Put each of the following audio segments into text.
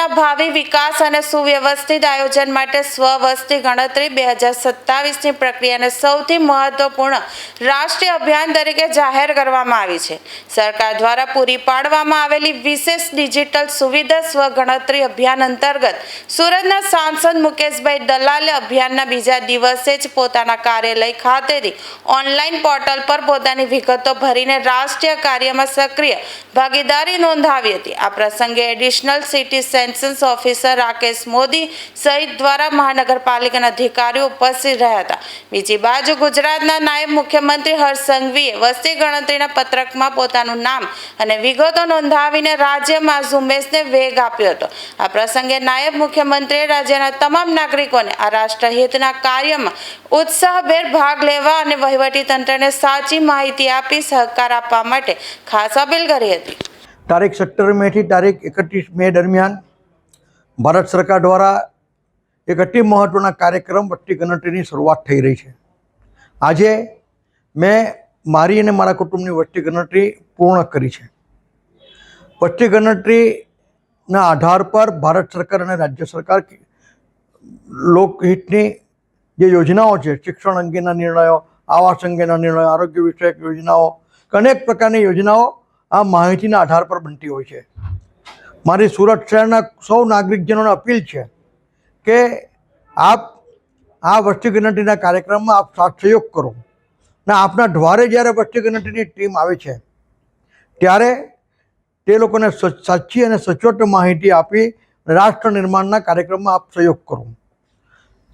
ગુજરાતના ભાવિ વિકાસ અને સુવ્યવસ્થિત આયોજન માટે સ્વવસ્તી ગણતરી 2027ની પ્રક્રિયાને સૌથી મહત્વપૂર્ણ રાષ્ટ્રીય અભિયાન તરીકે જાહેર કરવામાં આવી છે. સરકાર દ્વારા પૂરી પાડવામાં આવેલી વિશેષ ડિજિટલ સુવિધા સ્વગણતરી અભિયાન અંતર્ગત સુરતના સાંસદ મુકેશભાઈ દલાલે અભિયાનના બીજા દિવસે જ પોતાના કાર્યાલય ખાતેથી ઓનલાઈન પોર્ટલ પર પોતાની વિગતો ભરીને રાષ્ટ્રીય કાર્યમાં સક્રિય ભાગીદારી નોંધાવી હતી. આ પ્રસંગે additional city census officer Rakesh Modi સહિત દ્વારા મહાનગરપાલિકાના અધિકારીઓ ઉપસ્થિત રહ્યા હતા. બીજી બાજુ ગુજરાતના નાયબ મુખ્યમંત્રી હર્ષ સંઘવીએ વસ્તી ગણતરીના પત્રકમાં પોતાનું નામ અને વિગતો નોંધાવીને રાજ્યમાં ઝુંબેશને વેગ આપ્યો હતો. આ પ્રસંગે નાયબ મુખ્યમંત્રીએ રાજ્યના તમામ નાગરિકોને આ રાષ્ટ્રહિતના કાર્યમાં ઉત્સાહભેર ભાગ લેવા અને વહીવટીતંત્રને સાચી માહિતી આપી સહકાર આપવા માટે ખાસ અપીલ કરી હતી. તારીખ 17 મેથી તારીખ 31 મે દરમિયાન ભારત સરકાર દ્વારા એક અતિ મહત્વના કાર્યક્રમ વસ્તી ગણતરીની શરૂઆત થઈ રહી છે. આજે મેં મારી અને મારા કુટુંબની વસ્તી ગણતરી પૂર્ણ કરી છે. વસ્તી ગણતરીના આધાર પર ભારત સરકાર અને રાજ્ય સરકાર લોકહિતની જે યોજનાઓ છે, શિક્ષણ અંગેના નિર્ણયો, આવાસ અંગેના નિર્ણયો, આરોગ્ય વિષયક યોજનાઓ, અનેક પ્રકારની યોજનાઓ આ માહિતીના આધાર પર બનતી હોય છે. મારી સુરત શહેરના સૌ નાગરિકજનોને અપીલ છે કે આપ આ વસ્તી ગણતરીના કાર્યક્રમમાં આપ સાથ સહયોગ કરો ને આપના દ્વારે જ્યારે વસ્તી ગણતરીની ટીમ આવે છે ત્યારે તે લોકોને સાચી અને સચોટ માહિતી આપી રાષ્ટ્ર નિર્માણના કાર્યક્રમમાં આપ સહયોગ કરો.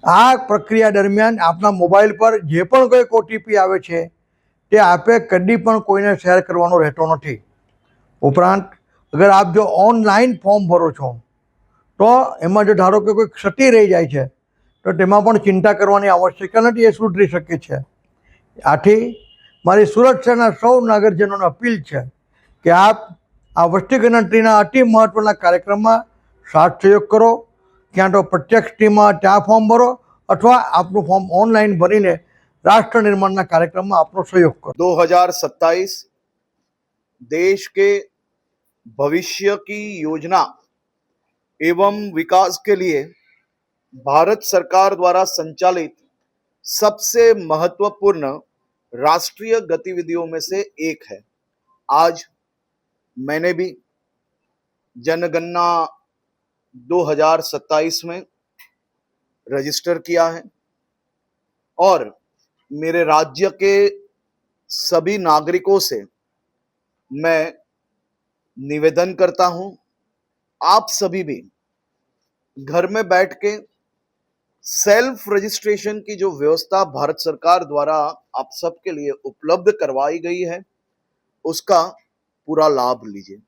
આ પ્રક્રિયા દરમિયાન આપના મોબાઈલ પર જે પણ કોઈ ઓટીપી આવે છે તે આપે કદી પણ કોઈને શેર કરવાનો રહેતો નથી. ઉપરાંત અગર આપ જો ઓનલાઈન ફોર્મ ભરો છો તો એમાં જો ધારો કે કોઈ ક્ષતિ રહી જાય છે તો તેમાં પણ ચિંતા કરવાની આવશ્યકતા નથી, એ સુધરી શકે છે. આથી મારી સુરત શહેરના સૌ નાગરિકજનોને અપીલ છે કે આપ આ વસ્તી ગણતરીના અતિ મહત્ત્વના કાર્યક્રમમાં સાથ સહયોગ કરો. ક્યાં તો પ્રત્યક્ષ ટીમમાં ત્યાં ફોર્મ ભરો અથવા આપનું ફોર્મ ઓનલાઈન ભરીને राष्ट्र निर्माण कार्यक्रम में आपको सहयोग करो. 2027 देश के भविष्य की योजना एवं विकास के लिए भारत सरकार द्वारा संचालित सबसे महत्वपूर्ण राष्ट्रीय गतिविधियों में से एक है. आज मैंने भी जनगणना 2027 में रजिस्टर किया है और मेरे राज्य के सभी नागरिकों से मैं निवेदन करता हूं, आप सभी भी घर में बैठ के सेल्फ रजिस्ट्रेशन की जो व्यवस्था भारत सरकार द्वारा आप सबके लिए उपलब्ध करवाई गई है उसका पूरा लाभ लीजिए.